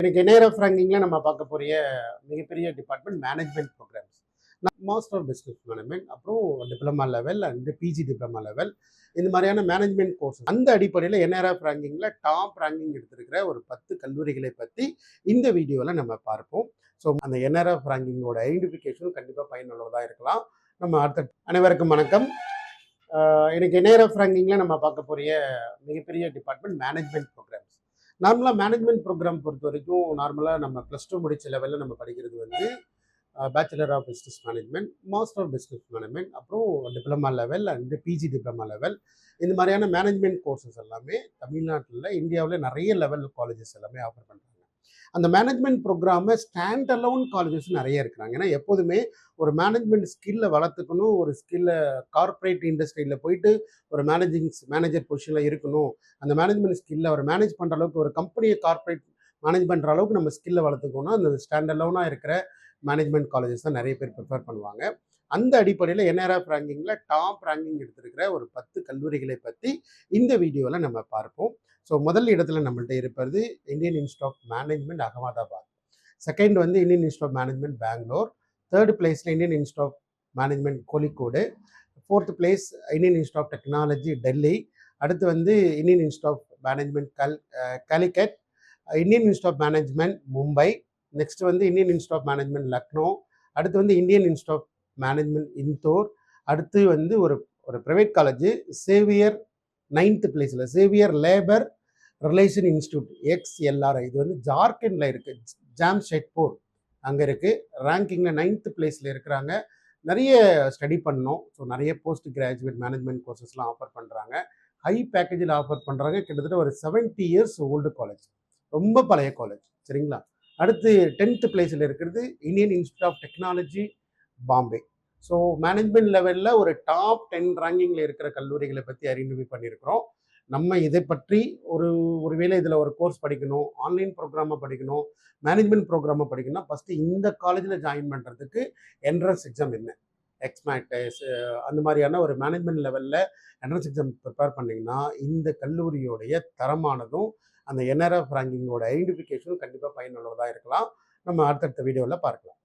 இன்னைக்கு NRF ரேங்கிங்கில் நம்ம பார்க்க போகிற மிகப்பெரிய department management programs. Master business management, அப்புறம் diploma level and PG diploma level, இந்த மாதிரியான மேனேஜ்மெண்ட் கோர்ஸ். அந்த அடிப்படையில் NRF ரேங்கிங்கில் டாப் ரேங்கிங் எடுத்திருக்கிற ஒரு 10 கல்லூரிகளை பற்றி இந்த வீடியோவில் நம்ம பார்ப்போம். ஸோ அந்த NRF ரேங்கிங்கோட ஐடென்டிஃபிகேஷனும் கண்டிப்பாக பயனுள்ளதாக இருக்கலாம். நம்ம அனைவருக்கும் வணக்கம். இன்னைக்கு NRF ரேங்கிங்கில் நம்ம பார்க்க போகிற மிகப்பெரிய டிபார்ட்மெண்ட் மேனேஜ்மெண்ட் ப்ரோக்ராம்ஸ். நார்மலாக மேனேஜ்மெண்ட் ப்ரோக்ராம் பொறுத்த வரைக்கும் நார்மலாக நம்ம +2 முடித்த லெவலில் நம்ம படிக்கிறது வந்து bachelor of business management, master of business management, அப்புறம் diploma level and PG diploma level. இந்த மாதிரியான மேனேஜ்மெண்ட் கோர்சஸ் எல்லாமே தமிழ்நாட்டில், இந்தியாவில் நிறைய லெவல் காலேஜஸ் எல்லாமே ஆஃபர் பண்ணுறாங்க. அந்த மேனேஜ்மெண்ட் ப்ரோக்ராமை ஸ்டாண்ட் அலோன் காலேஜஸ் நிறைய இருக்கிறாங்க. ஏன்னா எப்போதுமே ஒரு மேனேஜ்மெண்ட் ஸ்கில்லை வளர்த்துக்கணும், ஒரு ஸ்கில்லை கார்ப்பரேட் இண்டஸ்ட்ரியில் போயிட்டு ஒரு மேனேஜர் பொசிஷனில் இருக்கணும், அந்த மேனேஜ்மெண்ட் ஸ்கில்லை அவர் மேனேஜ் பண்ணுற அளவுக்கு, ஒரு கம்பெனியை கார்ப்பரேட் மேனேஜ் பண்ணுற அளவுக்கு நம்ம ஸ்கில்லை வளர்த்துக்கணும். அந்த ஸ்டாண்ட் அலோனாக இருக்கிற மேனேஜ்மெண்ட் காலேஜஸ் தான் நிறைய பேர் ப்ரிஃபர் பண்ணுவாங்க. அந்த அடிப்படையில் NRF ரேங்கிங்கில் டாப் ரேங்கிங் எடுத்திருக்கிற ஒரு 10 கல்லூரிகளை பற்றி இந்த வீடியோவில் நம்ம பார்ப்போம். ஸோ முதல் இடத்துல நம்மள்ட்ட இருப்பது Indian Institute of Management Ahmedabad, second வந்து Indian Institute of Management Bangalore, third பிளேஸில் Indian Institute of Management Kozhikode, fourth place Indian Institute of Technology Delhi, அடுத்து வந்து Indian Institute of Management Calicut, Indian Institute of Management Mumbai, next வந்து Indian Institute of Management Lucknow, அடுத்து வந்து Indian Institute of Management Indore, அடுத்து வந்து ஒரு private college Xavier 9th பிளேஸில் Xavier labour relation institute XLRI, இது வந்து ஜார்க்கண்டில் இருக்குது, ஜாம்ஷெட்பூர் அங்கே இருக்குது. ரேங்கிங்கில் 9th பிளேஸில் இருக்கிறாங்க. நிறைய ஸ்டடி பண்ணோம். ஸோ நிறைய போஸ்ட் கிராஜுவேட் மேனேஜ்மெண்ட் கோர்சஸ்லாம் ஆஃபர் பண்ணுறாங்க, ஹை பேக்கேஜில் ஆஃபர் பண்ணுறாங்க. கிட்டத்தட்ட ஒரு 70 years ஓல்டு காலேஜ், ரொம்ப பழைய காலேஜ், சரிங்களா. அடுத்து 10th பிளேஸில் இருக்கிறது Indian Institute of Technology Bombay. So management லெவலில் ஒரு டாப் 10 ரேங்கிங்கில் இருக்கிற கல்லூரிகளை பற்றி ஐடென்டிஃபை பண்ணியிருக்கிறோம். நம்ம இதை பற்றி ஒருவேளை இதில் ஒரு கோர்ஸ் படிக்கணும், ஆன்லைன் ப்ரோக்ராமை படிக்கணும், மேனேஜ்மெண்ட் ப்ரோக்ராமை படிக்கணும்னா ஃபஸ்ட்டு இந்த காலேஜில் ஜாயின் பண்ணுறதுக்கு என்ட்ரன்ஸ் எக்ஸாம் என்ன, எக்ஸ்மேட்டஸ் அந்த மாதிரியான ஒரு மேனேஜ்மெண்ட் லெவலில் என்ட்ரன்ஸ் எக்ஸாம் ப்ரிப்பேர் பண்ணிங்கன்னா இந்த கல்லூரியோடைய தரமானதும் அந்த NRF ரேங்கிங்கோட ஐடென்டிஃபிகேஷனும் கண்டிப்பாக பயனுள்ளதாக இருக்கலாம். நம்ம அடுத்தடுத்த வீடியோவில் பார்க்கலாம்.